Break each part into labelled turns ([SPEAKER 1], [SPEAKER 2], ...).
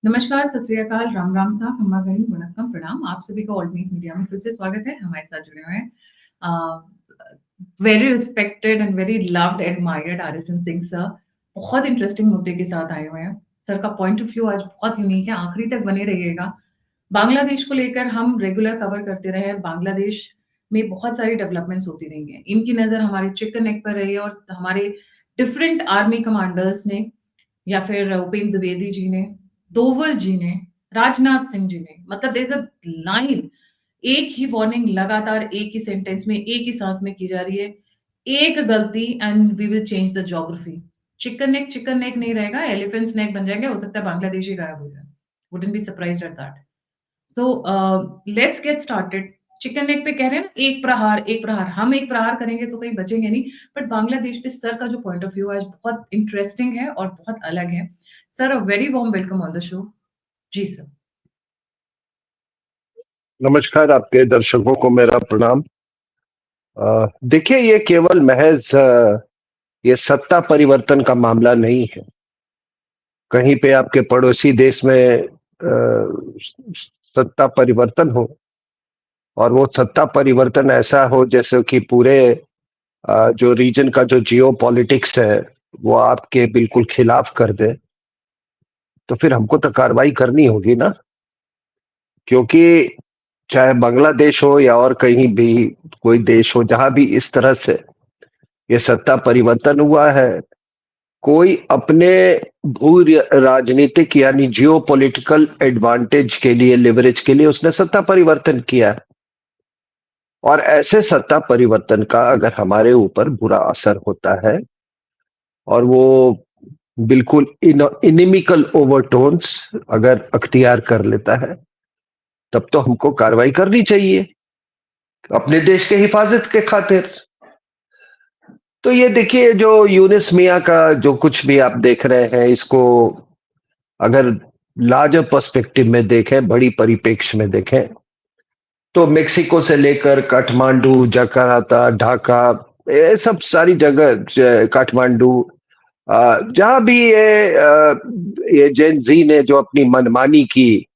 [SPEAKER 1] नमस्कार, सत श्री अकाल, राम राम साहब, खम्मा गणी, वणक्कम, प्रणाम। आप सभी का ऑल्टरनेट मीडिया में फिर से स्वागत है। हमारे साथ जुड़े हुए हैं very respected and very loved admired RSN Singh sir. बहुत इंटरेस्टिंग मुद्दे के साथ आए हुए हैं। सर का पॉइंट ऑफ व्यू आज बहुत यूनिक है, आखिरी तक बने रहिएगा। बांग्लादेश को लेकर हम रेगुलर कवर करते रहे हैं। बांग्लादेश में बहुत सारी डेवलपमेंट्स होती रही हैं। इनकी नज़र हमारे चिकन नेक पर रही है और हमारे डिफरेंट आर्मी कमांडर्स ने या फिर उपेंद्र द्विवेदी जी ने, डोवल जी ने, राजनाथ सिंह जी ने, मतलब देयर इज अ लाइन, एक ही वार्निंग लगातार एक ही सेंटेंस में एक ही सांस में की जा रही है। एक गलती and we will change the geography. Chicken neck नहीं रहेगा, एलिफेंट्स नेक बन जाएंगे। हो सकता है बांग्लादेश ही गायब हो जाए। Wouldn't be surprised at that. So let's get started. Chicken neck पे कह रहे हैं ना, एक प्रहार, हम एक प्रहार करेंगे तो कहीं बचेंगे नहीं। बट बांग्लादेश पे सर का जो पॉइंट ऑफ व्यू है आज बहुत इंटरेस्टिंग है और बहुत अलग है। Sir, a very warm welcome on the show. जी सर।
[SPEAKER 2] नमस्कार, आपके दर्शकों को मेरा प्रणाम। देखिए, ये केवल महज ये सत्ता परिवर्तन का मामला नहीं है। कहीं पे आपके पड़ोसी देश में सत्ता परिवर्तन हो और वो सत्ता परिवर्तन ऐसा हो जैसे कि पूरे जो रीजन का जो जियो पॉलिटिक्स है वो आपके बिल्कुल खिलाफ कर दे, तो फिर हमको तो कार्रवाई करनी होगी ना। क्योंकि चाहे बांग्लादेश हो या और कहीं भी कोई देश हो, जहां भी इस तरह से ये सत्ता परिवर्तन हुआ है, कोई अपने भू राजनीतिक यानी जियो पॉलिटिकल एडवांटेज के लिए, लिवरेज के लिए उसने सत्ता परिवर्तन किया। और ऐसे सत्ता परिवर्तन का अगर हमारे ऊपर बुरा असर होता है और वो बिल्कुल इनिमिकल ओवरटोन्स अगर अख्तियार कर लेता है, तब तो हमको कार्रवाई करनी चाहिए अपने देश के हिफाजत के खातिर। तो ये देखिए, जो यूनिस मियां का जो कुछ भी आप देख रहे हैं, इसको अगर लार्जर पर्सपेक्टिव में देखें, बड़ी परिप्रेक्ष्य में देखें, तो मेक्सिको से लेकर काठमांडू, जकार्ता, ढाका, ये सब सारी जगह, काठमांडू, जहां भी ये जेन जी ने जो अपनी मनमानी की,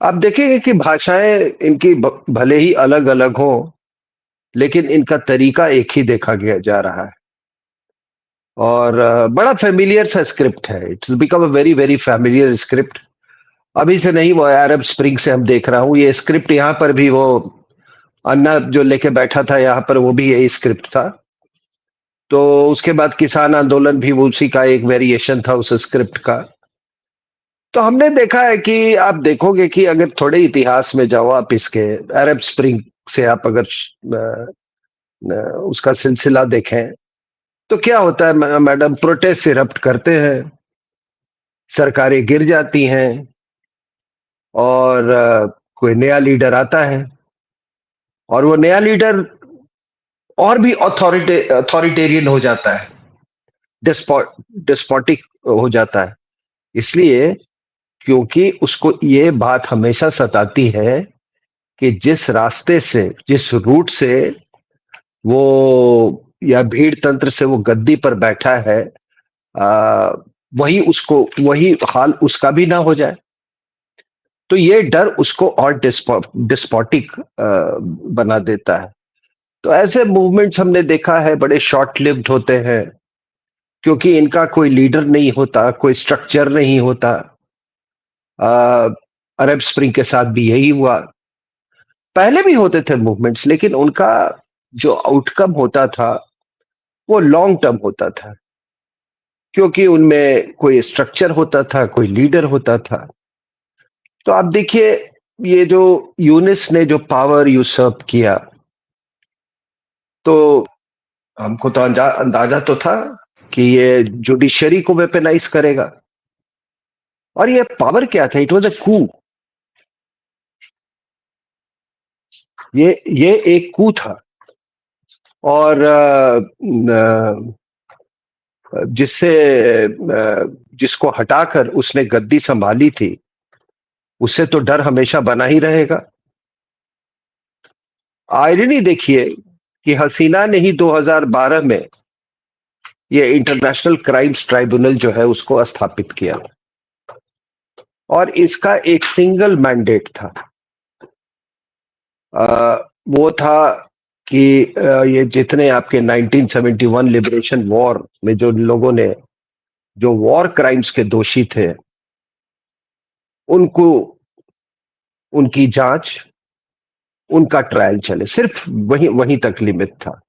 [SPEAKER 2] आप देखेंगे कि भाषाएं इनकी भले ही अलग अलग हों, लेकिन इनका तरीका एक ही देखा गया जा रहा है। और बड़ा फेमिलियर सा स्क्रिप्ट है। It's become a very very familiar script. अभी से नहीं, वो अरब स्प्रिंग से हम देख रहा हूँ ये स्क्रिप्ट। यहाँ पर भी वो अन्ना जो लेके बैठा था यहाँ पर, वो भी यही स्क्रिप्ट था। तो उसके बाद किसान आंदोलन भी उसी का एक वेरिएशन था उस स्क्रिप्ट का। तो हमने देखा है कि आप देखोगे कि अगर थोड़े इतिहास में जाओ आप, इसके अरब स्प्रिंग से आप अगर उसका सिलसिला देखें, तो क्या होता है मैडम, प्रोटेस्ट इरप्ट करते हैं, सरकारें गिर जाती हैं और कोई नया लीडर आता है और वो नया लीडर और भी अथॉरिटेरियन हो जाता है, डिस्पोटिक हो जाता है। इसलिए क्योंकि उसको ये बात हमेशा सताती है कि जिस रास्ते से, जिस रूट से वो या भीड़ तंत्र से वो गद्दी पर बैठा है, आ, वही हाल उसका भी ना हो जाए। तो ये डर उसको और डिस्पोटिक बना देता है। तो ऐसे मूवमेंट्स हमने देखा है बड़े शॉर्ट लिव्ड होते हैं, क्योंकि इनका कोई लीडर नहीं होता, कोई स्ट्रक्चर नहीं होता। अरब स्प्रिंग के साथ भी यही हुआ। पहले भी होते थे मूवमेंट्स, लेकिन उनका जो आउटकम होता था वो लॉन्ग टर्म होता था, क्योंकि उनमें कोई स्ट्रक्चर होता था, कोई लीडर होता था। तो आप देखिए, ये जो यूनिस ने जो पावर यूसर्प किया, तो हमको तो अंदाजा तो था कि ये जुडिशरी को वेपनाइज करेगा। और ये पावर क्या था? इट वाज अ कू। ये एक कू था। और जिससे जिसको हटाकर उसने गद्दी संभाली थी, उससे तो डर हमेशा बना ही रहेगा। आयरनी देखिए कि हसीना ने ही 2012 में ये इंटरनेशनल क्राइम्स ट्राइब्यूनल जो है उसको स्थापित किया। और इसका एक सिंगल मैंडेट था। वो था कि ये जितने आपके 1971 लिबरेशन वॉर में जो लोगों ने जो वॉर क्राइम्स के दोषी थे उनको उनकी जांच, उनका ट्रायल चले, सिर्फ वहीं वहीं तक लिमिट था।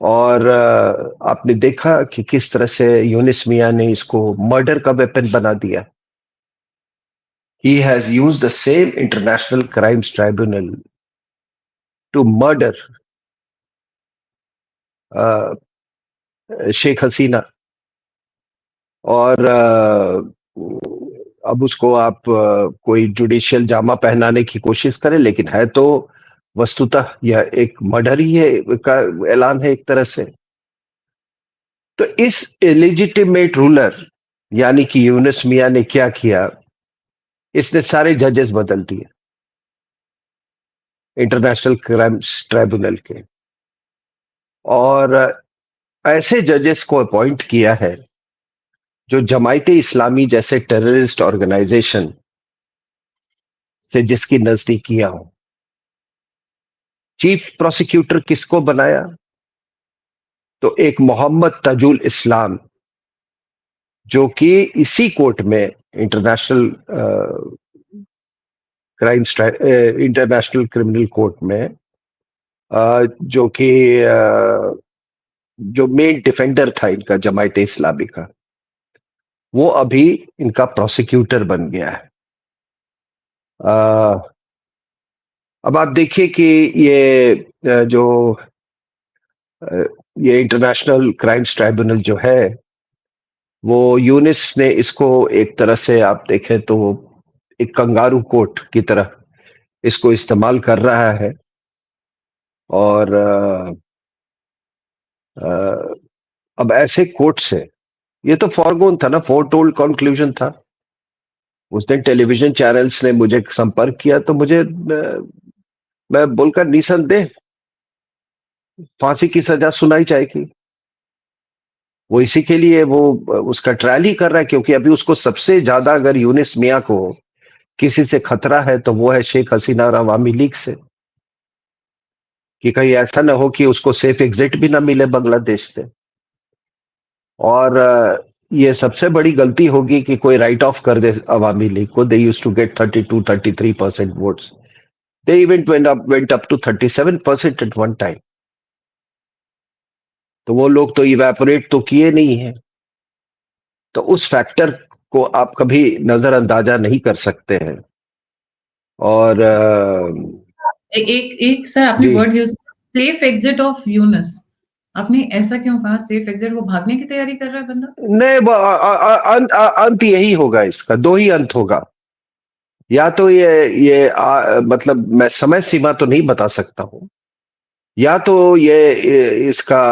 [SPEAKER 2] और आपने देखा कि किस तरह से यूनिस मियां ने इसको मर्डर का वेपन बना दिया। He has used the same international crimes tribunal to murder Sheikh Hasina. और अब उसको आप कोई जुडिशियल जामा पहनाने की कोशिश करें, लेकिन है तो वस्तुतः यह एक मर्डर ही है, का ऐलान है एक तरह से। तो इस इलेजिटिमेट रूलर यानी कि यूनुस मियां ने क्या किया, इसने सारे जजेस बदल दिए इंटरनेशनल क्राइम्स ट्राइब्यूनल के, और ऐसे जजेस को अपॉइंट किया है जो जमायते इस्लामी जैसे टेररिस्ट ऑर्गेनाइजेशन से जिसकी नजदीकियां हो। चीफ प्रोसिक्यूटर किसको बनाया? तो एक मोहम्मद तजुल इस्लाम, जो कि इसी कोर्ट में international crimes international criminal court में जो कि जो मेन डिफेंडर था इनका जमायते इस्लामी का, वो अभी इनका प्रोसिक्यूटर बन गया है। अब आप देखिए कि ये जो ये इंटरनेशनल क्राइम्स ट्राइब्यूनल जो है, वो यूनिस ने इसको एक तरह से आप देखें तो एक कंगारू कोर्ट की तरह इसको इस्तेमाल कर रहा है। और अब ऐसे कोर्ट से, ये तो फॉरगोन था ना, फोर टोल्ड कंक्लूजन था। उस दिन टेलीविजन चैनल्स ने मुझे संपर्क किया तो मुझे मैं बोलकर निसंदेह फांसी की सजा सुनाई जाएगी। वो इसी के लिए वो उसका ट्रायल ही कर रहा है, क्योंकि अभी उसको सबसे ज्यादा अगर यूनिस मियां को किसी से खतरा है तो वो है शेख हसीना और अवामी लीग से, कि कहीं ऐसा ना हो कि उसको सेफ एग्जिट भी ना मिले बांग्लादेश से। और ये सबसे बड़ी गलती होगी कि कोई राइट ऑफ कर दे अवामी लीग को। They used to get 32-33% votes, they even went up to 37% at one time. तो वो लोग तो इवेपोरेट तो किए नहीं है। तो उस फैक्टर को आप कभी नजरअंदाजा नहीं कर सकते हैं। और
[SPEAKER 1] एक एक सर आपने
[SPEAKER 2] जी
[SPEAKER 1] word use, safe exit of Yunus. आपने ऐसा क्यों कहा सेफ एग्जिट? वो भागने की तैयारी कर रहा है बंदा?
[SPEAKER 2] नहीं, अंत यही होगा, इसका दो ही अंत होगा। या तो मतलब मैं समय सीमा तो नहीं बता सकता हूं। या तो इसका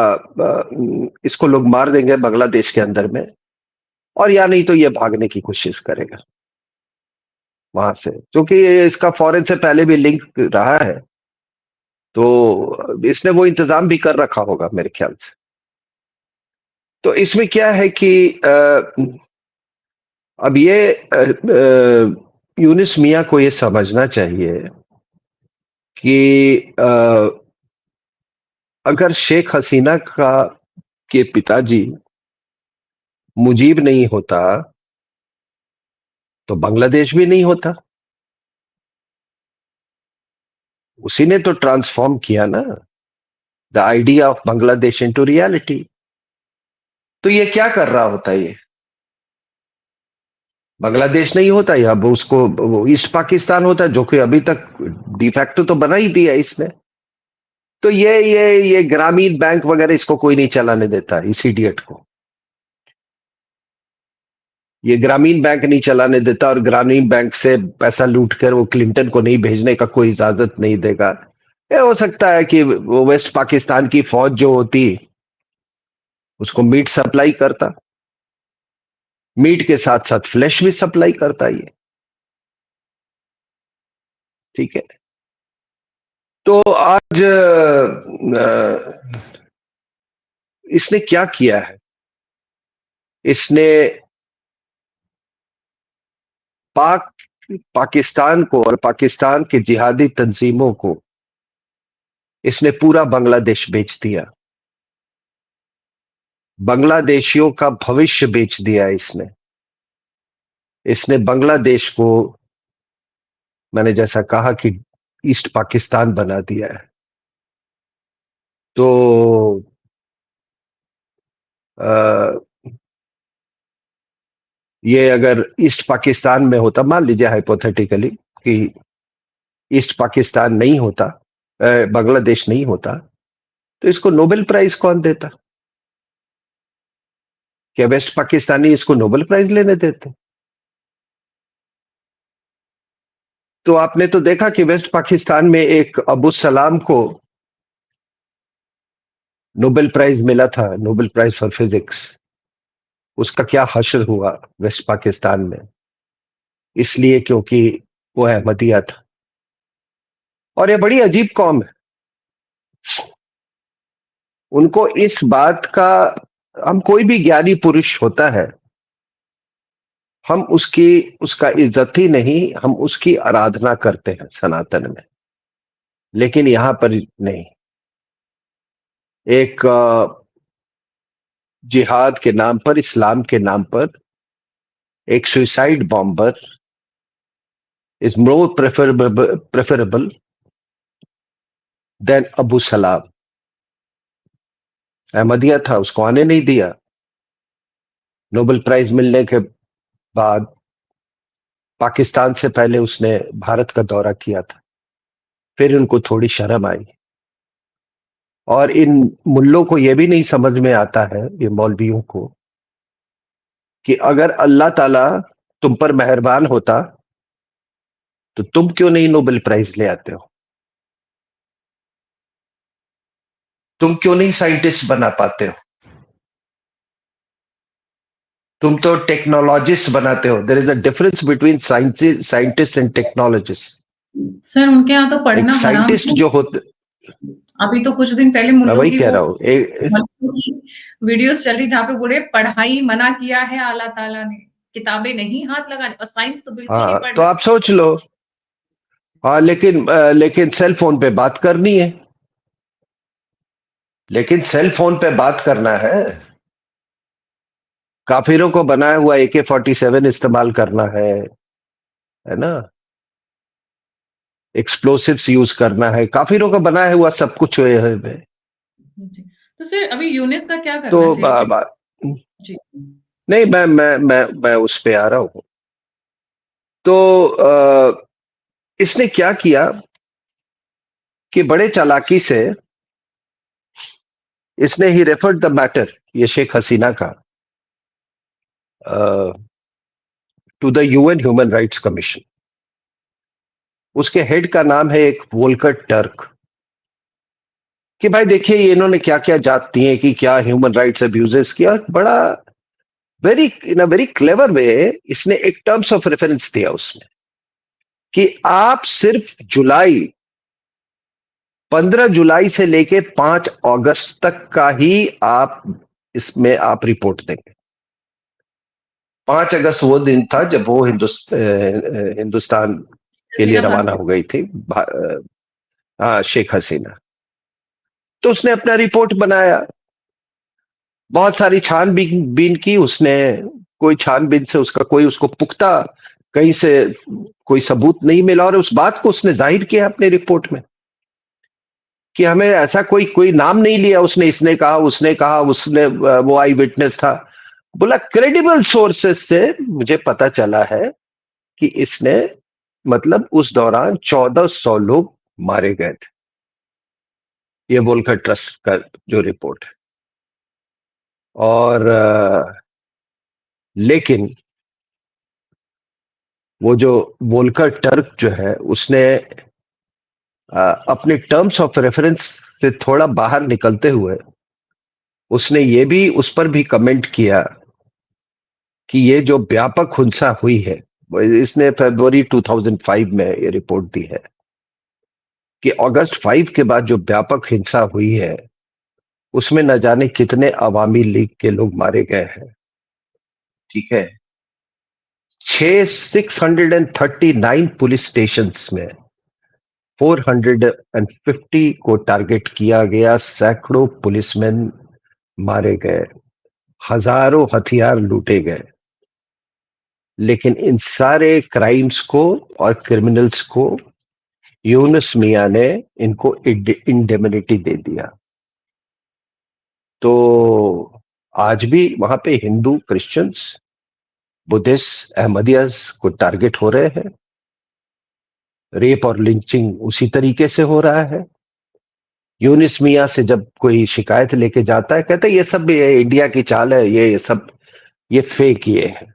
[SPEAKER 2] इसको लोग मार देंगे बांग्लादेश के अंदर में, और या नहीं तो ये भागने की कोशिश करेगा वहां से, क्योंकि इसका फॉरेन से पहले भी लिंक रहा है। तो इसने वो इंतजाम भी कर रखा होगा मेरे ख्याल से। तो इसमें क्या है कि अब ये यूनिस मियां को ये समझना चाहिए कि अगर शेख हसीना का के पिताजी मुजीब नहीं होता तो बांग्लादेश भी नहीं होता। उसी ने तो ट्रांसफॉर्म किया ना the idea of Bangladesh into reality. तो ये क्या कर रहा होता, ये बांग्लादेश नहीं होता, या अब उसको वो ईस्ट पाकिस्तान होता, जो कि अभी तक डिफैक्टो तो बना ही दिया इसने। तो ये ग्रामीण बैंक वगैरह इसको कोई नहीं चलाने देता, इस इडियट को। ये ग्रामीण बैंक नहीं चलाने देता, और ग्रामीण बैंक से पैसा लूट कर वो क्लिंटन को नहीं भेजने का कोई इजाजत नहीं देगा। ये हो सकता है कि वो वेस्ट पाकिस्तान की फौज जो होती उसको मीट सप्लाई करता, मीट के साथ साथ फ्लैश भी सप्लाई करता ये। ठीक है। तो आज इसने क्या किया है? इसने पाकिस्तान को और पाकिस्तान के जिहादी तंजीमों को इसने पूरा बांग्लादेश बेच दिया, बांग्लादेशियों का भविष्य बेच दिया इसने। इसने बांग्लादेश को, मैंने जैसा कहा कि ईस्ट पाकिस्तान बना दिया है। तो आ, ये अगर ईस्ट पाकिस्तान में होता, मान लीजिए हाइपोथेटिकली कि ईस्ट पाकिस्तान नहीं होता, बांग्लादेश नहीं होता, तो इसको नोबेल प्राइज कौन देता? क्या वेस्ट पाकिस्तानी इसको नोबेल प्राइज लेने देते? तो आपने तो देखा कि वेस्ट पाकिस्तान में एक अबू सलाम को नोबेल प्राइज मिला था, नोबेल प्राइज फॉर फिजिक्स। उसका क्या हश्र हुआ वेस्ट पाकिस्तान में, इसलिए क्योंकि वो अहमदिया था। और ये बड़ी अजीब कौम है, उनको इस बात का, हम कोई भी ज्ञानी पुरुष होता है, हम उसका इज्जत ही नहीं, हम उसकी आराधना करते हैं सनातन में। लेकिन यहां पर नहीं, एक जिहाद के नाम पर, इस्लाम के नाम पर एक suicide bomber is more preferable than Abu Salam. Ahmadiyya था, उसको आने नहीं दिया। नोबेल प्राइज मिलने के बाद पाकिस्तान से पहले उसने भारत का दौरा किया था, फिर उनको थोड़ी शर्म आई। और इन मुल्लों को यह भी नहीं समझ में आता है, ये मौलवियों को, कि अगर अल्लाह ताला तुम पर मेहरबान होता तो तुम क्यों नहीं नोबेल प्राइज ले आते हो? तुम क्यों नहीं साइंटिस्ट बना पाते हो? तुम तो टेक्नोलॉजिस्ट बनाते हो। There is a difference between scientist and technologist.
[SPEAKER 1] Sir उनके यहाँ तो
[SPEAKER 2] एक
[SPEAKER 1] पढ़ना हराम
[SPEAKER 2] साइंटिस्ट
[SPEAKER 1] है।
[SPEAKER 2] जो होते,
[SPEAKER 1] अभी तो कुछ दिन पहले
[SPEAKER 2] मैं
[SPEAKER 1] मुल्लों
[SPEAKER 2] वही
[SPEAKER 1] की
[SPEAKER 2] कह
[SPEAKER 1] वो
[SPEAKER 2] रहा हूं,
[SPEAKER 1] मुल्लों की वीडियोस चल रही जहाँ पे बोले पढ़ाई मना किया है अल्लाह ताला ने, किताबें नहीं हाथ लगाने, और साइंस तो बिल्कुल नहीं
[SPEAKER 2] हाँ तो
[SPEAKER 1] पढ़ना।
[SPEAKER 2] आप सोच लो। हाँ लेकिन सेल फोन पे बात करनी है, लेकिन सेल फोन पे बात करना है। काफिरों को बनाया हुआ AK-47 इस्तेमाल करना है ना? एक्सप्लोसिव्स यूज करना है, काफिरों का बनाया हुआ सब कुछ है।
[SPEAKER 1] जी। तो सर अभी यूनिस का क्या
[SPEAKER 2] तो
[SPEAKER 1] करना चाहिए जी।
[SPEAKER 2] नहीं, मैं उस पे आ रहा हूं। तो इसने क्या किया कि बड़े चालाकी से इसने ही रेफर्ड द मैटर, ये शेख हसीना का, to the UN human rights commission. उसके हेड का नाम है एक वोल्कर टर्क, कि भाई देखिए ये इन्होंने क्या क्या जात दिए, कि क्या ह्यूमन राइट्स अब्यूजेस किया। बड़ा very in a very clever way इसने एक टर्म्स ऑफ रेफरेंस दिया उसमें, कि आप सिर्फ 15 जुलाई से लेके 5 अगस्त तक का ही आप इसमें आप रिपोर्ट देंगे। 5 अगस्त वो दिन था जब वो हिंदुस्तान के लिए
[SPEAKER 1] हसीनाबाद
[SPEAKER 2] रवाना
[SPEAKER 1] में।
[SPEAKER 2] हो गई थी, हाँ, शेख हसीना। तो उसने अपना रिपोर्ट बनाया, बहुत सारी छानबीन बीन की उसने। कोई छानबीन से उसका कोई उसको पुख्ता कहीं से कोई सबूत नहीं मिला, और उस बात को उसने जाहिर किया अपने रिपोर्ट में, कि हमें ऐसा कोई कोई नाम नहीं लिया उसने, इसने कहा, उसने कहा, उसने वो आई विटनेस था। बोला क्रेडिबल सोर्सेस से मुझे पता चला है कि इसने, मतलब उस दौरान 1400 लोग मारे गए थे। ये वोल्कर ट्रस्ट का जो रिपोर्ट है। और लेकिन वो जो वोल्कर टर्क जो है, उसने अपने टर्म्स ऑफ रेफरेंस से थोड़ा बाहर निकलते हुए उसने ये भी, उस पर भी कमेंट किया कि ये जो व्यापक हिंसा हुई है, इसने फरवरी 2005 में ये रिपोर्ट दी है, कि अगस्त 5 के बाद जो व्यापक हिंसा हुई है उसमें न जाने कितने अवामी लीग के लोग मारे गए हैं। ठीक है, 639 पुलिस स्टेशंस में 450 को टारगेट किया गया, सैकड़ों पुलिसमैन मारे गए, हजारों हथियार लूटे गए। लेकिन इन सारे क्राइम्स को और क्रिमिनल्स को यूनुस मियां ने इनको इंडेमनिटी दे दिया। तो आज भी वहां पे हिंदू, क्रिश्चियंस, बुद्धिस्ट, अहमदियास को टारगेट हो रहे हैं। रेप और लिंचिंग उसी तरीके से हो रहा है। यूनिस मियां से जब कोई शिकायत लेके जाता है, कहते हैं ये सब ये इंडिया की चाल है, ये सब ये फेक ये है।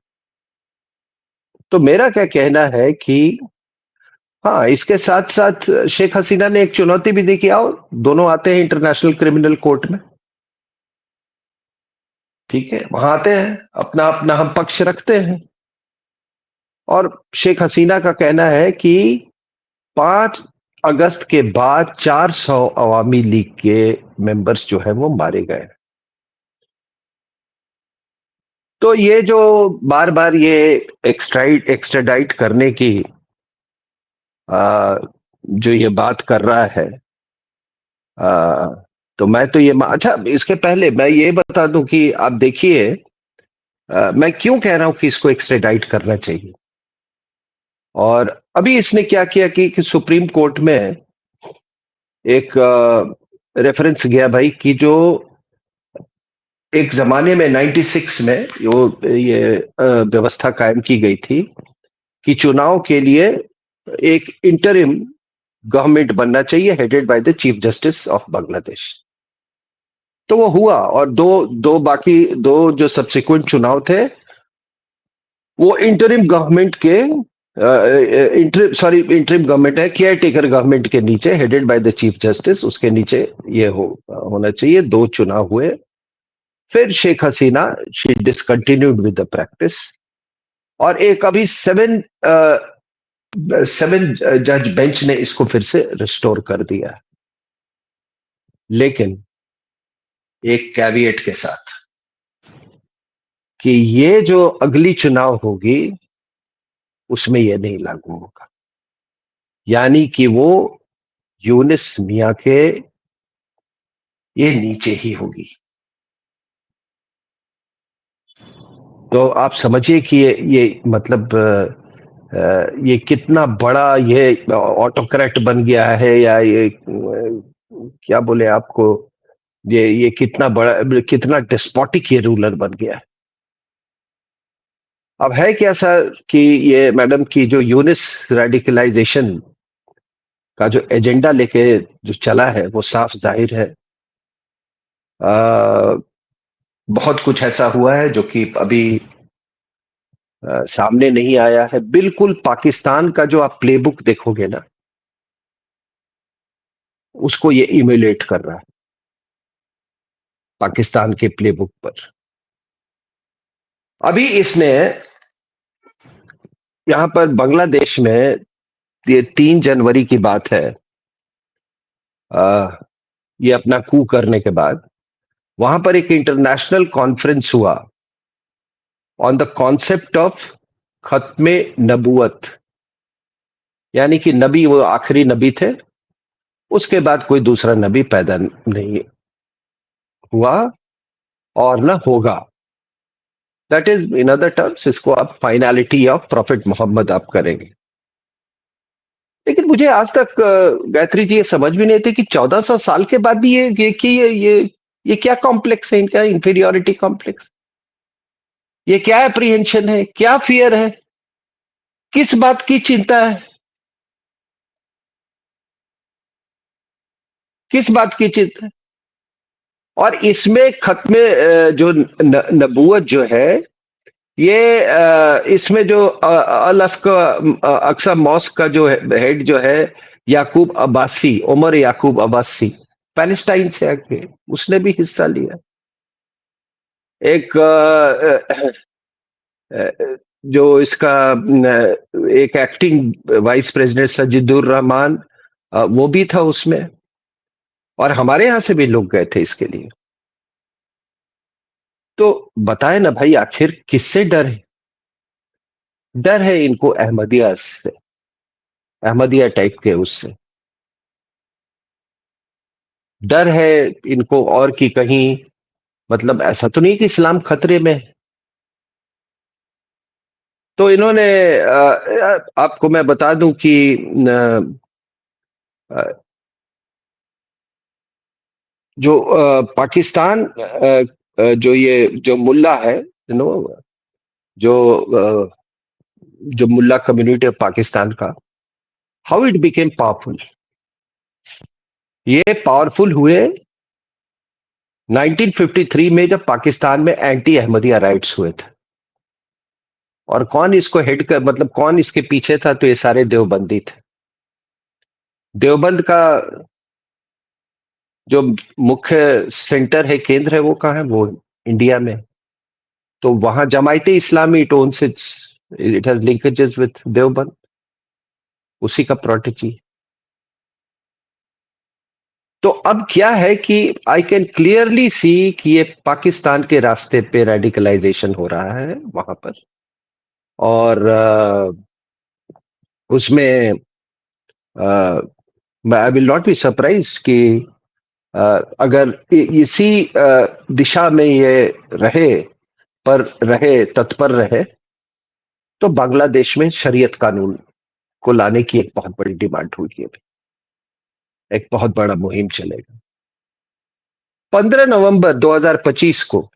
[SPEAKER 2] तो मेरा क्या कहना है कि हाँ, इसके साथ साथ शेख हसीना ने एक चुनौती भी दी कि आओ दोनों आते हैं इंटरनेशनल क्रिमिनल कोर्ट में। ठीक है, वहां आते हैं, अपना अपना हम पक्ष रखते हैं। और शेख हसीना का कहना है कि 5 अगस्त के बाद 400 अवामी लीग के मेंबर्स जो है वो मारे गए। तो ये जो बार बार ये एक्स्ट्राडाइट करने की जो ये बात कर रहा है, तो मैं तो ये अच्छा, इसके पहले मैं ये बता दूं कि आप देखिए, मैं क्यों कह रहा हूं कि इसको एक्स्ट्राडाइट करना चाहिए। और अभी इसने क्या किया कि सुप्रीम कोर्ट में एक रेफरेंस गया भाई कि जो एक जमाने में 96 में ये व्यवस्था कायम की गई थी कि चुनाव के लिए एक इंटरिम गवर्नमेंट बनना चाहिए headed by the chief justice of Bangladesh. तो वो हुआ, और दो दो बाकी दो जो सब्सिक्वेंट चुनाव थे वो इंटरिम गवर्नमेंट के इंटरिम गवर्नमेंट है, केयर टेकर गवर्नमेंट के नीचे headed by the chief justice, उसके नीचे ये होना चाहिए। 2 चुनाव हुए, फिर Sheikh Hasina she discontinued with the practice, और एक अभी 7 जज बेंच ने इसको फिर से रिस्टोर कर दिया, लेकिन एक कैविएट के साथ कि ये जो अगली चुनाव होगी उसमें ये नहीं लागू होगा, यानी कि वो यूनिस मियां के ये नीचे ही होगी। तो आप समझिए कि ये मतलब ये कितना बड़ा ये ऑटोक्रेट बन गया है, या ये क्या बोले आपको, ये कितना बड़ा, कितना डिस्पोटिक ये रूलर बन गया है। अब है क्या सर कि ये मैडम की जो यूनिस रेडिकलाइजेशन का जो एजेंडा लेके जो चला है वो साफ जाहिर है। बहुत कुछ ऐसा हुआ है जो कि अभी सामने नहीं आया है। बिल्कुल पाकिस्तान का जो आप प्लेबुक देखोगे ना, उसको ये इम्यूलेट कर रहा है, पाकिस्तान के प्लेबुक पर। अभी इसने यहां पर बांग्लादेश में, ये 3 जनवरी की बात है, ये अपना कू करने के बाद वहां पर एक इंटरनेशनल कॉन्फ्रेंस हुआ ऑन द कॉन्सेप्ट ऑफ खत्मे नबूवत, यानी कि नबी वो आखिरी नबी थे, उसके बाद कोई दूसरा नबी पैदा नहीं हुआ और ना होगा। That is in other terms, इसको आप फाइनलिटी ऑफ प्रॉफिट मोहम्मद आप करेंगे। लेकिन मुझे आज तक गायत्री जी ये समझ भी नहीं थी कि 1400 साल के बाद भी ये क्या कॉम्प्लेक्स है इनका, इंफीरियोरिटी कॉम्प्लेक्स, ये क्या एप्रीहेंशन है, क्या फियर है, किस बात की चिंता है, किस बात की चिंता है। और इसमें खत्मे जो नबूवत जो है, ये इसमें जो अल अक्सा मॉस्क का जो हेड जो है, याकूब अब्बासी, उमर याकूब अब्बासी, पैलेस्टाइन से आके उसने भी हिस्सा लिया। एक जो इसका एक एक्टिंग वाइस प्रेसिडेंट सजिदुर रहमान, वो भी था उसमें, और हमारे यहां से भी लोग गए थे इसके लिए। तो बताए ना भाई, आखिर किससे डर है? डर है इनको अहमदिया से, अहमदिया टाइप के उससे डर है इनको, और कि कहीं मतलब ऐसा तो नहीं कि इस्लाम खतरे में है। तो इन्होंने आपको मैं बता दूं कि अ, जो पाकिस्तान जो ये जो मुल्ला है, नो, जो अ, जो मुल्ला कम्युनिटी ऑफ पाकिस्तान का, हाउ इट बिकेम पावरफुल, ये पावरफुल हुए 1953 में, जब पाकिस्तान में एंटी अहमदिया राइट्स हुए थे। और कौन इसको हेड कर, मतलब कौन इसके पीछे था, तो ये सारे देवबंदी थे। देवबंद का जो मुख्य सेंटर है, केंद्र है, वो कहाँ है, वो इंडिया में। तो वहां Jamaat-e Islami, it owns it has linkages with Deoband, उसी का प्रोटेजी। तो अब क्या है कि आई कैन क्लियरली सी कि ये पाकिस्तान के रास्ते पे रेडिकलाइजेशन हो रहा है वहां पर। और उसमें I will not be surprise कि अगर इसी दिशा में ये रहे, पर रहे, तत्पर रहे, तो बांग्लादेश में शरीयत कानून को लाने की एक बहुत बड़ी डिमांड हुई है, एक बहुत बड़ा मुहिम चलेगा। 15 नवंबर 2025 को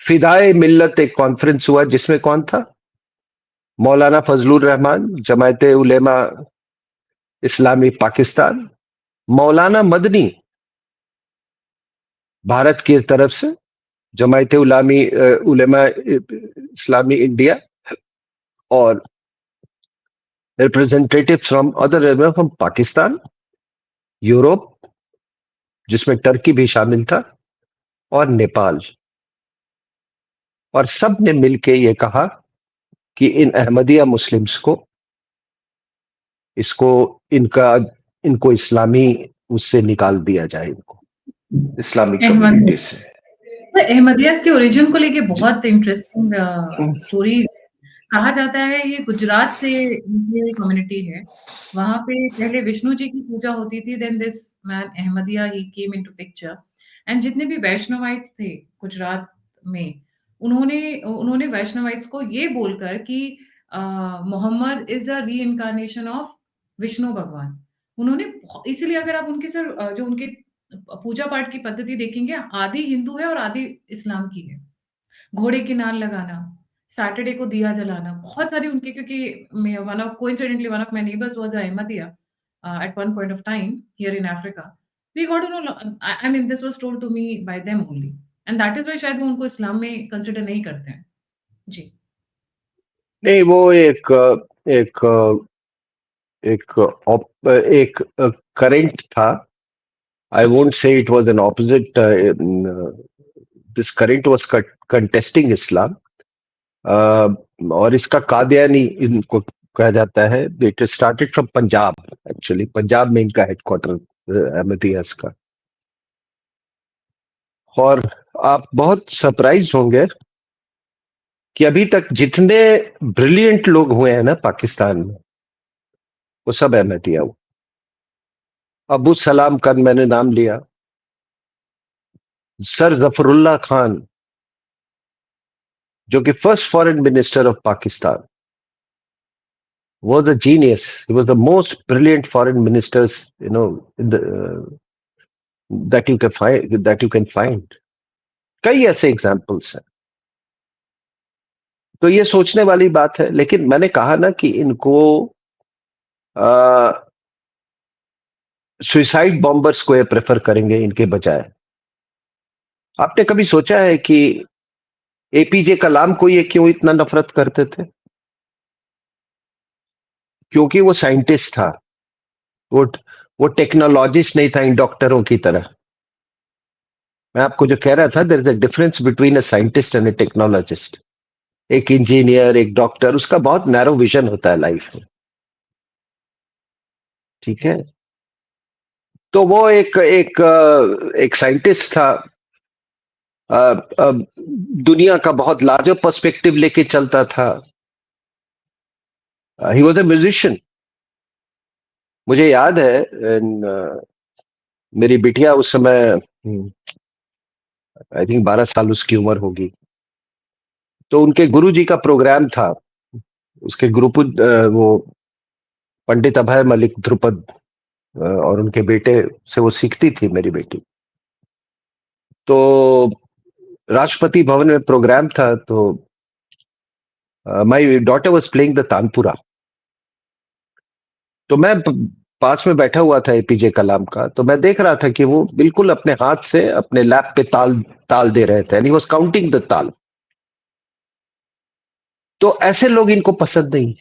[SPEAKER 2] फिदाए मिल्लत एक कॉन्फ्रेंस हुआ, जिसमें कौन था, मौलाना फजलुर रहमान, जमायत उलेमा इस्लामी पाकिस्तान, मौलाना मदनी भारत की तरफ से, जमायत उलेमा इस्लामी इंडिया, और representative from other, from Pakistan, Europe, जिसमें टर्की भी शामिल था, और नेपाल। और सब ने मिलकर ये कहा कि इन अहमदिया मुस्लिम्स को, इसको, इनका, इनको इस्लामी उससे निकाल दिया जाए, इनको इस्लामिक कम्युनिटी
[SPEAKER 1] अहमद
[SPEAKER 2] से।
[SPEAKER 1] अहमदिया के ओरिजिन को लेके
[SPEAKER 2] जी।
[SPEAKER 1] बहुत इंटरेस्टिंग स्टोरीज। कहा जाता है ये गुजरात से इनकी कम्युनिटी है। वहां पे पहले विष्णु जी की पूजा होती थी, then this man Ahmadiyya he came into picture. And जितने भी वैष्णवाइट्स थे गुजरात में, उन्होंने उन्होंने वैष्णवाइट्स को ये बोलकर कि मोहम्मद इज अ री इनकारनेशन ऑफ विष्णु भगवान। उन्होंने इसीलिए अगर आप उनके सर जो उनके पूजा पाठ की पद्धति देखेंगे, आधी हिंदू है और आधी इस्लाम की है। घोड़े की नाल लगाना, सैटरडे को दिया जलाना, बहुत सारी उनकी, क्योंकि one of my neighbours was a Ahmadiyya at one point of time here in Africa. We got to know, I mean this was told to me by them only, and that is why शायद वो उनको इस्लाम में consider नहीं करते हैं। जी।
[SPEAKER 2] नहीं, वो एक एक एक करेंट था। I won't say it was an opposite, this current was contesting Islam. और इसका कादियानी इनको कहा जाता है। It started from Punjab, actually Punjab में इनका हेडक्वार्टर अहमदियास का। और आप बहुत सरप्राइज होंगे कि अभी तक जितने ब्रिलियंट लोग हुए हैं ना पाकिस्तान में, वो सब अहमदिया हुए। अबू सलाम का मैंने नाम लिया, सर जफरुल्लाह खान, जो कि first foreign minister of Pakistan, was a genius. He was the most brilliant foreign ministers, in the that you can find. कई ऐसे एग्जाम्पल्स हैं। तो ये सोचने वाली बात है, लेकिन मैंने कहा ना कि इनको सुइसाइड बॉम्बर्स को ये प्रेफर करेंगे इनके बजाय। आपने कभी सोचा है कि एपीजे कलाम को ये क्यों इतना नफरत करते थे? क्योंकि वो साइंटिस्ट था, वो वो टेक्नोलॉजिस्ट नहीं था इन डॉक्टरों की तरह। मैं आपको जो कह रहा था, there is a difference between a scientist and a technologist. एक इंजीनियर, एक डॉक्टर, उसका बहुत नैरो विजन होता है लाइफ में, ठीक है। तो वो एक साइंटिस्ट था, अ, अ, दुनिया का बहुत लार्जर पर्सपेक्टिव लेके चलता था। He was a musician. मुझे याद है मेरी बिटिया उस समय आई थिंक 12 साल उसकी उम्र होगी। तो उनके गुरुजी का प्रोग्राम था। उसके वो पंडित अभय मलिक ध्रुपद और उनके बेटे से वो सीखती थी मेरी बेटी। तो राष्ट्रपति भवन में प्रोग्राम था, तो my daughter was playing the tanpura. तो मैं पास में बैठा हुआ था एपीजे कलाम का, तो मैं देख रहा था कि वो बिल्कुल अपने हाथ से अपने लैप पे ताल ताल दे रहे थे, and he was counting the ताल। तो ऐसे लोग इनको पसंद नहीं।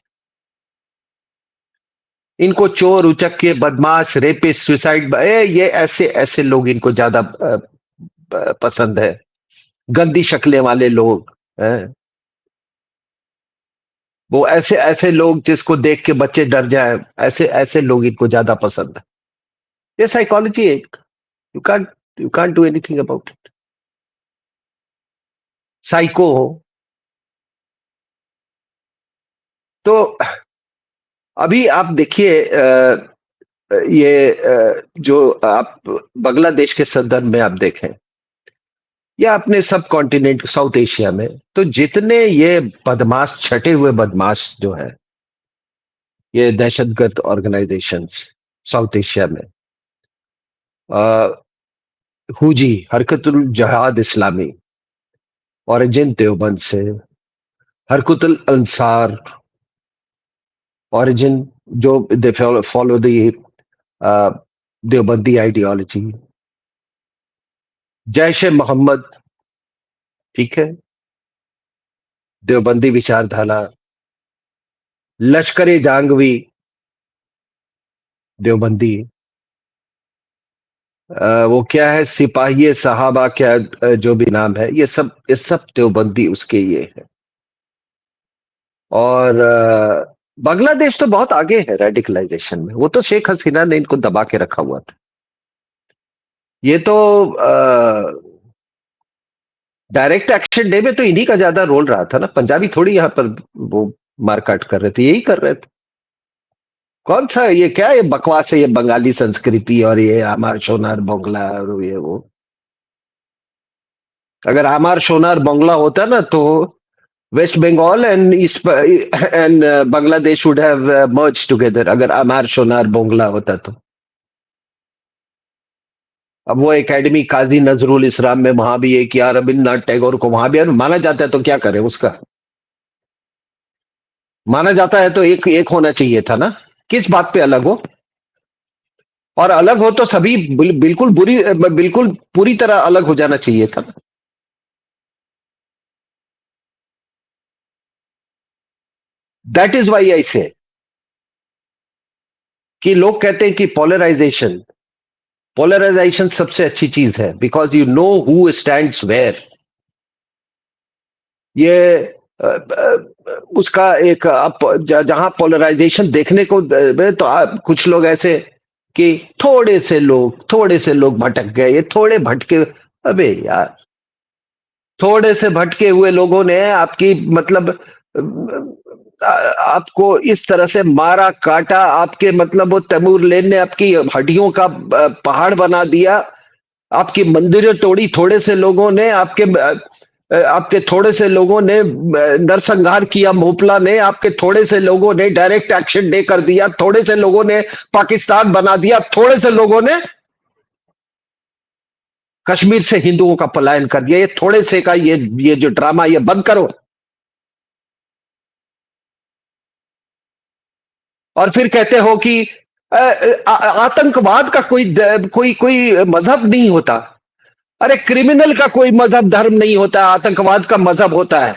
[SPEAKER 2] इनको चोर उचक्के बदमाश रेपिस्ट सुसाइड ये ऐसे ऐसे लोग इनको ज्यादा पसंद है। गंदी शक्लें वाले लोग हैं। वो ऐसे ऐसे लोग जिसको देख के बच्चे डर जाए, ऐसे ऐसे लोग इनको ज्यादा पसंद है। ये साइकोलॉजी है। You can't do anything about it. Psycho हो। तो अभी आप देखिए जो आप बांग्लादेश के संदर्भ में आप देखें या अपने सब कॉन्टिनेंट साउथ एशिया में, तो जितने ये बदमाश छटे हुए बदमाश जो है, ये दहशतगर्द ऑर्गेनाइजेशंस साउथ एशिया में, हुजी हरकतुल जहाद इस्लामी, ओरिजिन देवबंद से, हरकतुल अंसार ओरिजिन, जो they follow the Deobandi ideology, Jaish e Mohammed, ठीक है, देवबंदी विचारधारा, लश्कर ए जांगवी देवबंदी, वो क्या है सिपाही साहबा, क्या जो भी नाम है, ये सब देवबंदी उसके ये है। और बांग्लादेश तो बहुत आगे है रेडिकलाइजेशन में। वो तो शेख हसीना ने इनको दबा के रखा हुआ था। ये तो डायरेक्ट एक्शन डे में तो इन्हीं का ज्यादा रोल रहा था ना। पंजाबी थोड़ी यहाँ पर वो मारकाट कर रहे थे, यही कर रहे थे। कौन सा ये क्या ये बकवास है, ये बंगाली संस्कृति और ये हमार सोनार बांग्ला और ये वो। अगर हमार सोनार बांग्ला होता ना, तो West Bengal and East and Bangladesh would have merge together, अगर हमार सोनार बांग्ला होता तो। अब वो एकेडमी काजी नजरुल इस्लाम में वहां भी एक यार रविन्द्रनाथ टैगोर को वहां भी माना जाता है, तो क्या करे उसका। माना जाता है तो एक एक होना चाहिए था ना। किस बात पे अलग हो। और अलग हो तो सभी बिल्कुल पूरी तरह अलग हो जाना चाहिए था। दैट इज वाई आई से कि लोग कहते हैं कि पोलराइजेशन पोलराइजेशन सबसे अच्छी चीज है, because you know who stands where. ये उसका एक आप जहां पोलराइजेशन देखने को तो कुछ लोग ऐसे कि थोड़े से लोग भटक गए, ये थोड़े भटके। अबे यार, थोड़े से भटके हुए लोगों ने आपकी मतलब आपको इस तरह से मारा काटा, आपके मतलब वो तैमूरलैन ने आपकी हड्डियों का पहाड़ बना दिया, आपकी मंदिरें तोड़ी थोड़े से लोगों ने, आपके थोड़े से लोगों ने नरसंहार किया मोपला ने, आपके थोड़े से लोगों ने डायरेक्ट एक्शन डे कर दिया, थोड़े से लोगों ने पाकिस्तान बना दिया, थोड़े से लोगों ने कश्मीर से हिंदुओं का पलायन कर दिया। ये थोड़े से का ये जो ड्रामा ये बंद करो। और फिर कहते हो कि आतंकवाद का कोई मजहब नहीं होता। अरे क्रिमिनल का कोई मजहब धर्म नहीं होता, आतंकवाद का मजहब होता है।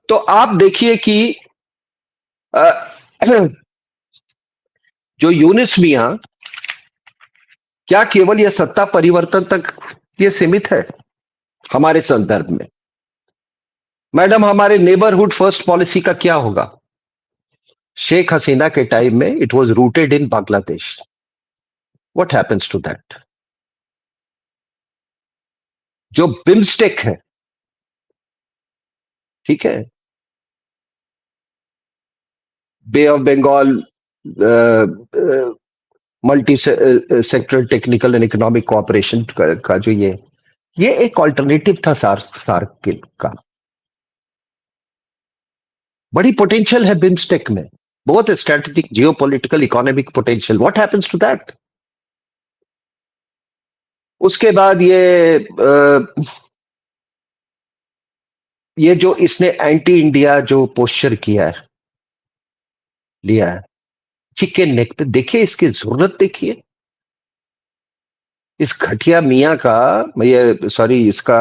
[SPEAKER 2] तो आप देखिए कि अ, जो यूनिस मियां, क्या केवल यह सत्ता परिवर्तन तक ये सीमित है हमारे संदर्भ में। मैडम, हमारे नेबरहुड फर्स्ट पॉलिसी का क्या होगा। शेख हसीना के टाइम में it was rooted in Bangladesh. What happens to that. जो बिम्स्टेक है, ठीक है, bay of Bengal, multi sector technical and economic cooperation का जो ये एक ऑल्टरनेटिव था सार्क सार्क का। बड़ी पोटेंशियल है बिम्स्टेक में, बहुत strategic geopolitical economic potential. What happens to that? उसके बाद ये जो इसने एंटी इंडिया जो पोस्चर किया है, लिया है, चिकन नेक पे देखिए, इसकी जरूरत देखिए, इस घटिया मियाँ का, ये सॉरी इसका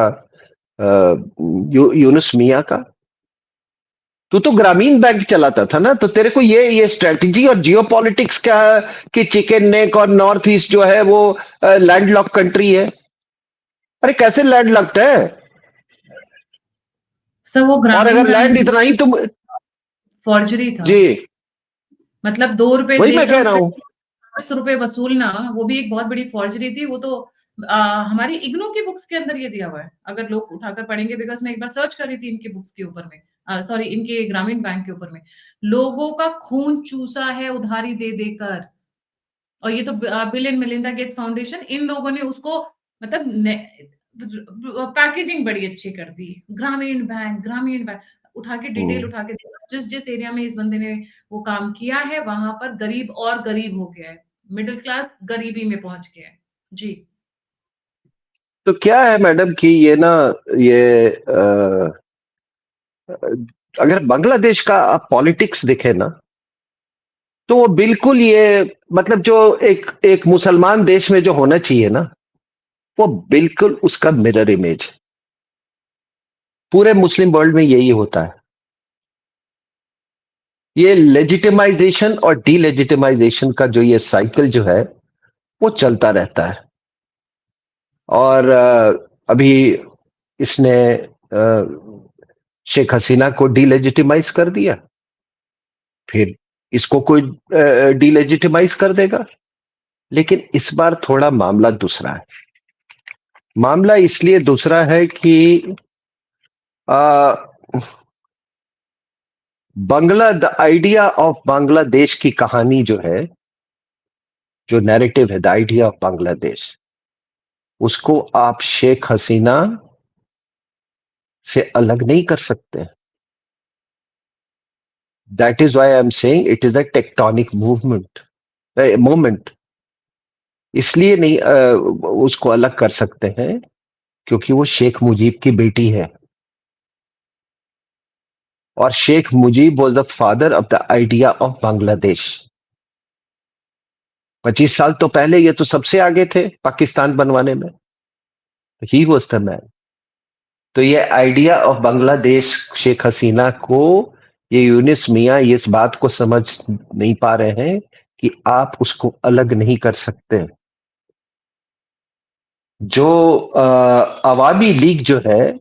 [SPEAKER 2] यूनुस मियाँ का। तू तो ग्रामीण बैंक चलाता था ना, तो तेरे को ये स्ट्रेटजी और जियो पॉलिटिक्स क्या है कि चिकन नेक और नॉर्थ ईस्ट जो है वो लैंडलॉक कंट्री है। अरे कैसे लैंडलॉक्ड है?
[SPEAKER 1] सर वो
[SPEAKER 2] और
[SPEAKER 1] ग्रामीण
[SPEAKER 2] अगर लैंड
[SPEAKER 1] बैंक
[SPEAKER 2] इतना ही तुम,
[SPEAKER 1] फॉर्जरी था।
[SPEAKER 2] जी
[SPEAKER 1] मतलब 2 रुपए
[SPEAKER 2] वही मैं
[SPEAKER 1] देकर
[SPEAKER 2] कह रहा
[SPEAKER 1] उससे
[SPEAKER 2] हूं।
[SPEAKER 1] 20 रुपए वसूलना, वो भी एक बहुत बड़ी फॉर्जरी थी। वो तो हमारी इग्नू की बुक्स के अंदर ये दिया हुआ है, अगर लोग उठाकर पढ़ेंगे। बिकॉज मैं एक बार सर्च कर रही थी इनकी बुक्स के ऊपर में, सॉरी इनके ग्रामीण बैंक के ऊपर में, लोगों का खून चूसा है उधारी दे देकर। और ये तो Bill and Melinda Gates foundation, इन लोगों ने उसको मतलब पैकेजिंग बड़ी अच्छी कर दी। ग्रामीण बैंक उठा के डिटेल
[SPEAKER 2] हम्म।
[SPEAKER 1] उठा के देखो, जिस जिस एरिया में इस बंदे ने वो काम किया है, वहां पर गरीब और गरीब हो गया है, मिडिल क्लास गरीबी में पहुंच गया है। जी।
[SPEAKER 2] तो क्या है मैडम कि ये ना, ये अगर बांग्लादेश का आप पॉलिटिक्स देखे ना, तो वो बिल्कुल ये मतलब जो एक एक मुसलमान देश में जो होना चाहिए ना, वो बिल्कुल उसका मिरर इमेज। पूरे मुस्लिम वर्ल्ड में यही होता है। ये लेजिटिमाइजेशन और डीलेजिटिमाइजेशन का जो ये साइकिल जो है वो चलता रहता है। और अभी इसने शेख हसीना को डीलेजिटिमाइज कर दिया, फिर इसको कोई डीलेजिटिमाइज कर देगा। लेकिन इस बार थोड़ा मामला दूसरा है। मामला इसलिए दूसरा है कि आ, द आइडिया ऑफ बांग्लादेश की कहानी जो है, जो नैरेटिव है द आइडिया ऑफ बांग्लादेश, उसको आप शेख हसीना से अलग नहीं कर सकते। That is why I am saying it is a tectonic movement moment. इसलिए नहीं उसको अलग कर सकते हैं क्योंकि वो शेख मुजीब की बेटी है, और Sheikh Mujib was the father of the idea of Bangladesh. 25 साल तो पहले ये तो सबसे आगे थे पाकिस्तान बनवाने में। He was the man. तो ये आइडिया ऑफ बांग्लादेश, शेख हसीना को, ये यूनिस मियां ये इस बात को समझ नहीं पा रहे हैं कि आप उसको अलग नहीं कर सकते। जो अवामी लीग जो है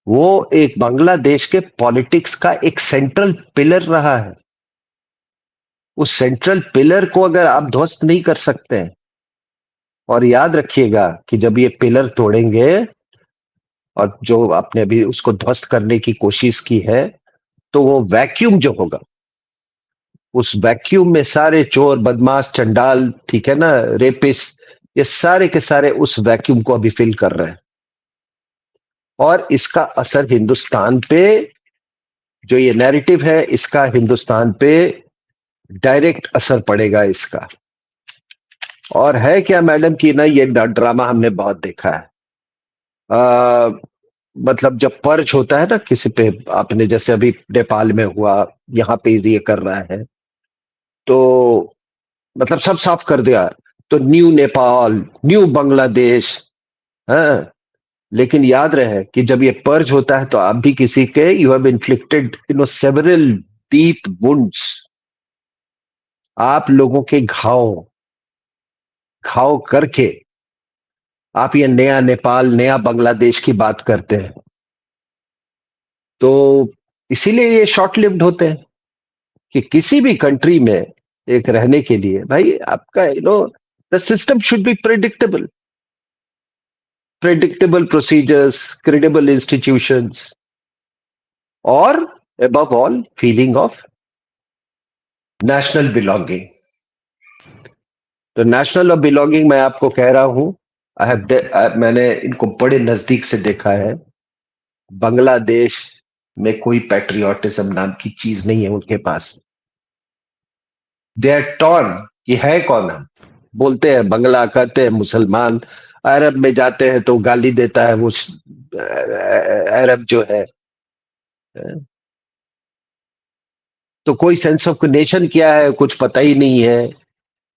[SPEAKER 2] वो एक बांग्लादेश के पॉलिटिक्स का एक सेंट्रल पिलर रहा है। उस सेंट्रल पिलर को अगर आप ध्वस्त नहीं कर सकते हैं, और याद रखिएगा कि जब ये पिलर तोड़ेंगे और जो आपने अभी उसको ध्वस्त करने की कोशिश की है, तो वो वैक्यूम जो होगा, उस वैक्यूम में सारे चोर बदमाश चंडाल, ठीक है ना, रेपिस्ट, ये सारे के सारे उस वैक्यूम को अभी फिल कर रहे हैं। और इसका असर हिंदुस्तान पे, जो ये नैरेटिव है इसका हिंदुस्तान पे डायरेक्ट असर पड़ेगा इसका। और है क्या मैडम कि ना, ये ड्रामा हमने बहुत देखा है। आ, मतलब जब पर्च होता है ना किसी पे, आपने जैसे अभी नेपाल में हुआ, यहाँ पे ये कर रहा है, तो मतलब सब साफ कर दिया, तो न्यू नेपाल, न्यू बांग्लादेश, है। लेकिन याद रहे कि जब ये पर्ज होता है तो आप भी किसी के, you have inflicted several deep wounds. आप लोगों के घाव घाव करके आप ये नया नेपाल नया बांग्लादेश की बात करते हैं। तो इसीलिए ये शॉर्ट लिव्ड होते हैं कि किसी भी कंट्री में एक रहने के लिए भाई आपका the system should be predictable, predictable procedures, credible institutions. और above all feeling of national belonging. तो नेशनल ऑफ बिलोंगिंग मैं आपको कह रहा हूं, मैंने इनको बड़े नजदीक से देखा है। बांग्लादेश में कोई पैट्रियोटिज्म नाम की चीज नहीं है उनके पास। दे आर टॉर्न कि है कौन हम। बोलते हैं बंगला, कहते हैं मुसलमान, अरब में जाते हैं तो गाली देता है वो अरब जो है। तो कोई सेंस ऑफ नेशन क्या है कुछ पता ही नहीं है।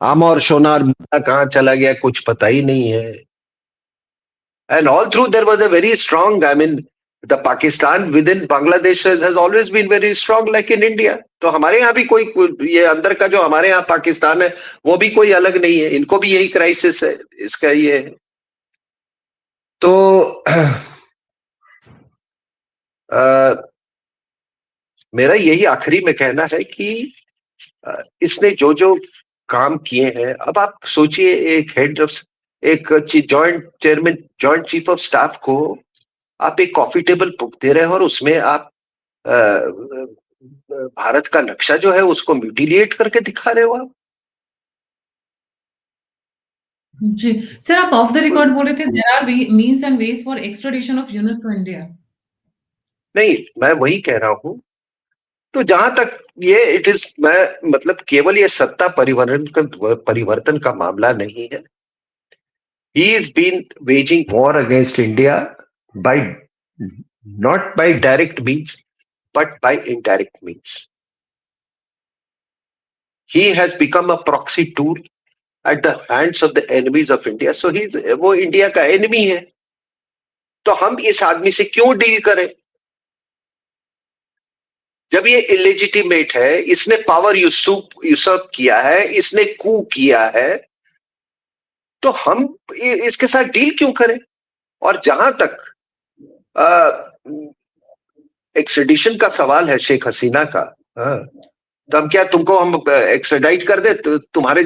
[SPEAKER 2] आमर शोनार मुन्ना कहाँ चला गया कुछ पता ही नहीं है। And all through there was a very strong, I mean, the Pakistan within Bangladesh has always been very strong like in India. तो हमारे यहाँ भी ये अंदर का जो हमारे यहाँ पाकिस्तान है वो भी कोई अलग नहीं है, इनको भी यही क्राइसिस है, इसका ये है। तो मेरा यही आखिरी में कहना है कि इसने जो जो काम किए हैं, अब आप सोचिए एक हेड ऑफ, एक joint chairman, joint chief of staff को आप एक कॉफी टेबल बुक दे रहे हैं और उसमें आप भारत का नक्शा जो है उसको म्यूटिलेट करके दिखा रहे हो आप।
[SPEAKER 1] जी सर, आप ऑफ द रिकॉर्ड बोल रहे थे there are means and ways for extradition of Yunus to India.
[SPEAKER 2] नहीं, मैं वही कह रहा हूं। तो जहां तक ये इट इज, मैं मतलब केवल ये सत्ता परिवर्तन का मामला नहीं है। He is been waging war against India by, not by direct means but by indirect means. He has become a proxy tool at the hands of the enemies of India. So he, वो India का enemy है, तो हम इस आदमी से क्यों deal करें जब ये इलेजिटिमेट है, इसने पावर यूसर्प किया है, इसने कू किया है, तो हम इसके साथ डील क्यों करें। और जहां तक एक्सट्रेडिशन का सवाल है शेख हसीना का, तो हम क्या तुमको हम एक्सट्रेडाइट कर दे तुम्हारे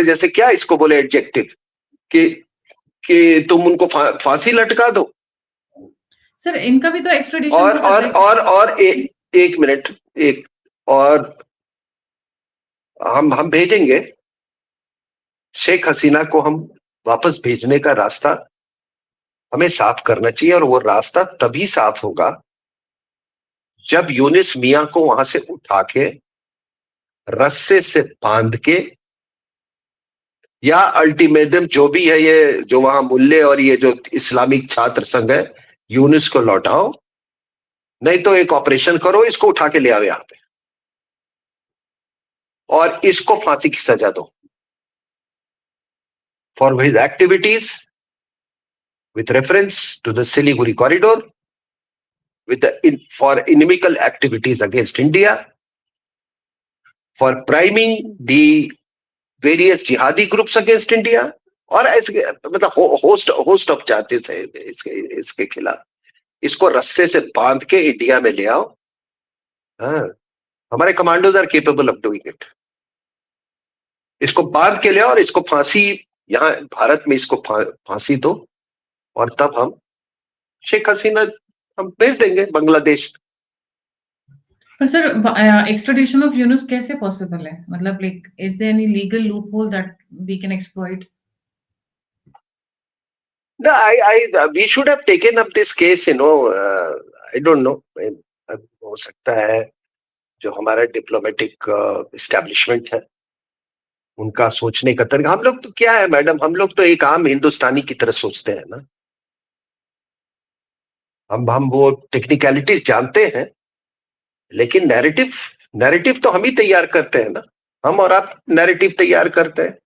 [SPEAKER 2] जैसे क्या इसको बोले एडजेक्टिव कि तुम उनको फांसी लटका दो।
[SPEAKER 1] सर इनका भी तो एक्स्ट्राडिशन
[SPEAKER 2] और
[SPEAKER 1] हो सकता है।
[SPEAKER 2] और एक मिनट, एक और हम भेजेंगे शेख हसीना को, हम वापस भेजने का रास्ता हमें साफ करना चाहिए। और वो रास्ता तभी साफ होगा जब यूनिस मियां को वहां से उठा के रस्से से बांध के, या अल्टीमेटम जो भी है, ये जो वहां मुल्ले और ये जो इस्लामिक छात्र संघ है, यूनिस को लौटाओ, नहीं तो एक ऑपरेशन करो, इसको उठा के ले आओ यहां पे और इसको फांसी की सजा दो for his activities with reference to the Siliguri corridor, for inimical activities against India, for priming the various jihadi groups against India, और ऐसे मतलब होस्ट ऑफ चार्जेस है इसके खिलाफ। इसको रस्से से बांध के इंडिया में ले आओ। हाँ, हमारे commandos are capable of doing it. इसको बांध के ले आओ और इसको फांसी, यहाँ भारत में इसको फांसी दो, और तब हम शेख हसीना हम भेज देंगे बांग्लादेश।
[SPEAKER 1] पर सर एक्स्ट्राडिशन ऑफ यूनुस कैसे पॉसिबल है, मतलब like is there any legal loophole that we can exploit?
[SPEAKER 2] No, we should have taken up this case, I don't know. हो सकता है जो हमारा डिप्लोमेटिक एस्टेब्लिशमेंट है उनका सोचने का तरीका, हम लोग तो क्या है मैडम, हम लोग तो एक आम हिंदुस्तानी की तरह सोचते हैं ना। हम वो टेक्निकलिटीज जानते हैं, लेकिन नैरेटिव नैरेटिव तो हम ही तैयार करते हैं ना। हम और आप नैरेटिव तैयार करते हैं,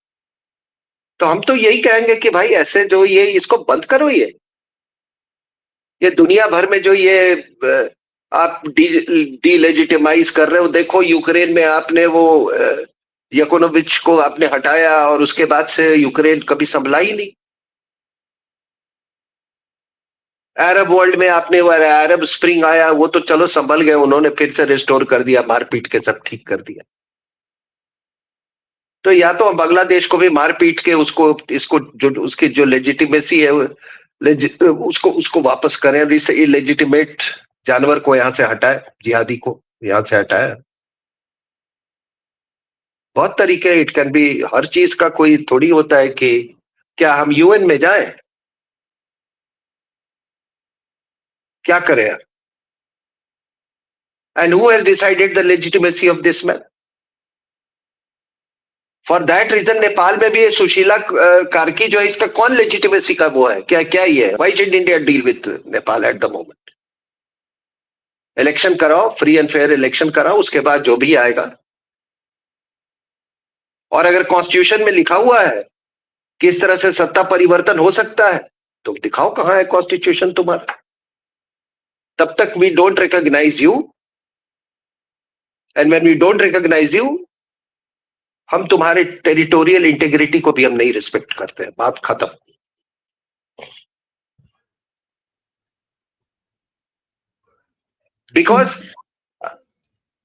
[SPEAKER 2] तो हम तो यही कहेंगे कि भाई ऐसे जो ये इसको बंद करो, ये दुनिया भर में जो ये आप डीलेजिटिमाइज कर रहे हो। देखो यूक्रेन में आपने वो यकोनोविच को आपने हटाया और उसके बाद से यूक्रेन कभी संभला ही नहीं। अरब वर्ल्ड में आपने वो अरब स्प्रिंग आया, वो तो चलो संभल गए, उन्होंने फिर से रिस्टोर कर दिया, मारपीट के सब ठीक कर दिया। तो या तो हम बांग्लादेश को भी मार पीट के उसको इसको जो उसकी जो लेजिटिमेसी है उसको उसको वापस करें और इस इलेजिटिमेट जानवर को यहाँ से हटाए, जिहादी को यहाँ से हटाए। बहुत तरीके, इट कैन बी, हर चीज का कोई थोड़ी होता है कि क्या हम यूएन में जाएं, क्या करें? And who has decided the legitimacy of this man? For that reason Nepal में भी ये सुशीला कार्की जो है, इसका कौन लेजिटिमेसी का वो है? क्या क्या ये है? Why should India deal with Nepal at the moment? Election कराओ, फ्री एंड फेयर इलेक्शन कराओ, उसके बाद जो भी आएगा। और अगर कॉन्स्टिट्यूशन में लिखा हुआ है कि इस तरह से सत्ता परिवर्तन हो सकता है, तो दिखाओ कहां है कॉन्स्टिट्यूशन तुम्हारा। तब तक we don't recognise you, and when we don't recognise you, हम तुम्हारे टेरिटोरियल इंटीग्रिटी को भी हम नहीं रिस्पेक्ट करते हैं। बात खत्म। बिकॉज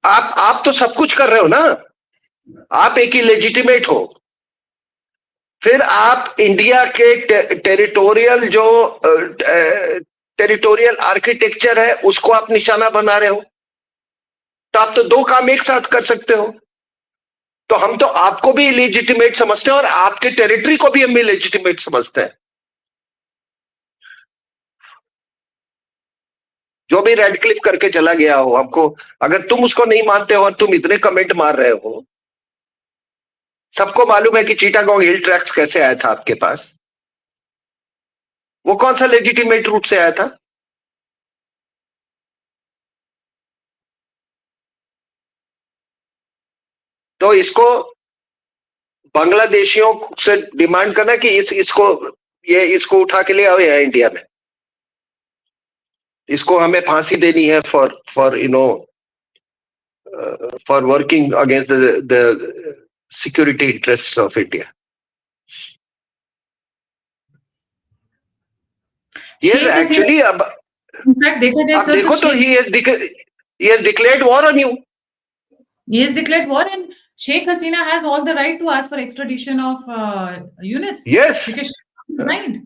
[SPEAKER 2] आप तो सब कुछ कर रहे हो ना, आप एक ही लेजिटिमेट हो, फिर आप इंडिया के टेरिटोरियल जो टेरिटोरियल आर्किटेक्चर है उसको आप निशाना बना रहे हो। तो आप तो दो काम एक साथ कर सकते हो। तो हम तो आपको भी इलेजिटिमेट समझते हैं और आपके टेरिटरी को भी हम इलेजिटिमेट समझते हैं। जो भी रेड क्लिफ करके चला गया हो, हमको, अगर तुम उसको नहीं मानते हो और तुम इतने कमेंट मार रहे हो, सबको मालूम है कि चीटागोंग हिल ट्रैक्स कैसे आया था आपके पास। वो कौन सा लेजिटिमेट रूट से आया था? तो इसको बांग्लादेशियों से डिमांड करना कि इसको उठा के ले आओ यहाँ इंडिया में, इसको हमें फांसी देनी है for for working against the security interest of India. ये एक्चुअली अब
[SPEAKER 1] देखा जाए
[SPEAKER 2] अब देखो तो he has declared war on you.
[SPEAKER 1] He has declared war, and Sheikh Hasina has all the right to ask for extradition of Yunus.
[SPEAKER 2] Yes.
[SPEAKER 1] Because she resigned.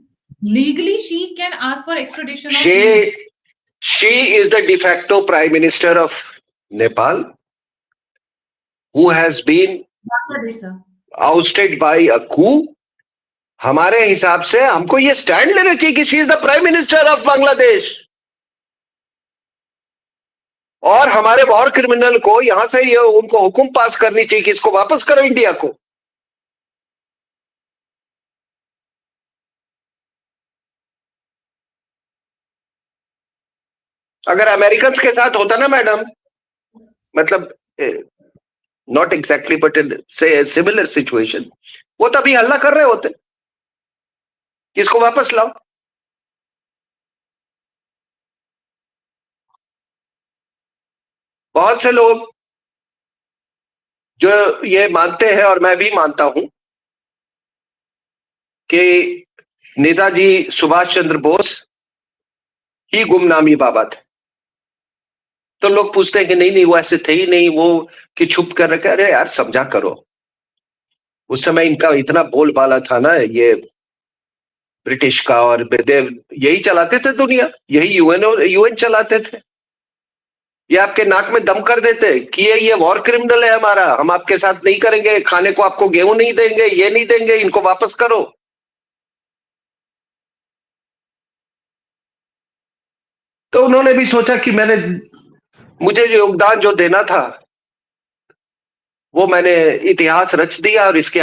[SPEAKER 1] Legally, she can ask for extradition of
[SPEAKER 2] She
[SPEAKER 1] Yunus.
[SPEAKER 2] is the de facto prime minister of Nepal, who has been
[SPEAKER 1] Bangladesh, sir.
[SPEAKER 2] ousted by a coup. हमारे हिसाब से हमको ये stand लेना चाहिए कि she is the prime minister of Bangladesh, और हमारे वॉर क्रिमिनल को यहां से ये उनको हुक्म पास करनी चाहिए कि इसको वापस करो इंडिया को। अगर अमेरिकन के साथ होता ना मैडम, मतलब नॉट एग्जैक्टली बट से सिमिलर सिचुएशन, वो तभी हल्ला कर रहे होते कि इसको वापस लाओ। बहुत से लोग जो ये मानते हैं, और मैं भी मानता हूं, कि नेताजी सुभाष चंद्र बोस ही गुमनामी बाबा थे। तो लोग पूछते हैं कि नहीं नहीं वो ऐसे थे ही नहीं, वो कि छुप कर रखे। अरे यार समझा करो, उस समय इनका इतना बोलबाला था ना, ये ब्रिटिश का, और देव यही चलाते थे दुनिया, यही यूएन चलाते थे। ये आपके नाक में दम कर देते कि ये वॉर क्रिमिनल है हमारा, हम आपके साथ नहीं करेंगे, खाने को आपको गेहूं नहीं देंगे, ये नहीं देंगे, इनको वापस करो। तो उन्होंने भी सोचा कि मुझे जो योगदान जो देना था वो मैंने इतिहास रच दिया, और इसके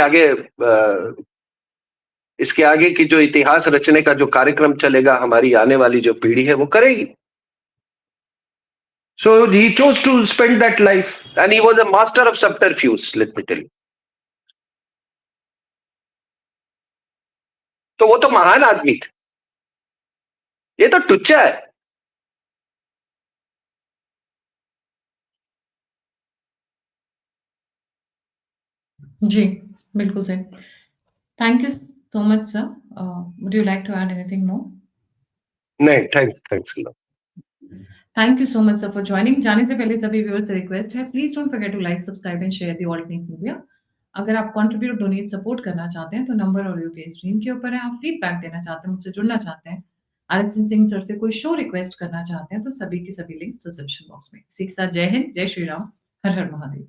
[SPEAKER 2] आगे की जो इतिहास रचने का जो कार्यक्रम चलेगा, हमारी आने वाली जो पीढ़ी है वो करेगी। So he chose to spend that life, and he was a master of subterfuge, let me tell you. तो वो तो महान आदमी थे, ये तो टुच्चा है।
[SPEAKER 1] जी, बिल्कुल सही। Thank you so much, sir. Would you like to add anything more?
[SPEAKER 2] नहीं, thanks a lot.
[SPEAKER 1] Thank you so much, sir, for joining. जाने से पहले सभी व्यूअर्स से रिक्वेस्ट है, please don't forget to like, subscribe and share the alternate media. अगर आप contribute, donate, support करना चाहते हैं तो नंबर और यूपीआई स्क्रीन के ऊपर है। आप फीडबैक देना चाहते हैं, मुझसे जुड़ना चाहते हैं आरएसएन सिंह सर से कोई शो रिक्वेस्ट करना चाहते हैं तो सभी के सभी लिंक्स डिस्क्रिप्शन बॉक्स में। इसी के साथ जय हिंद, जय श्री राम, हर हर महादेव।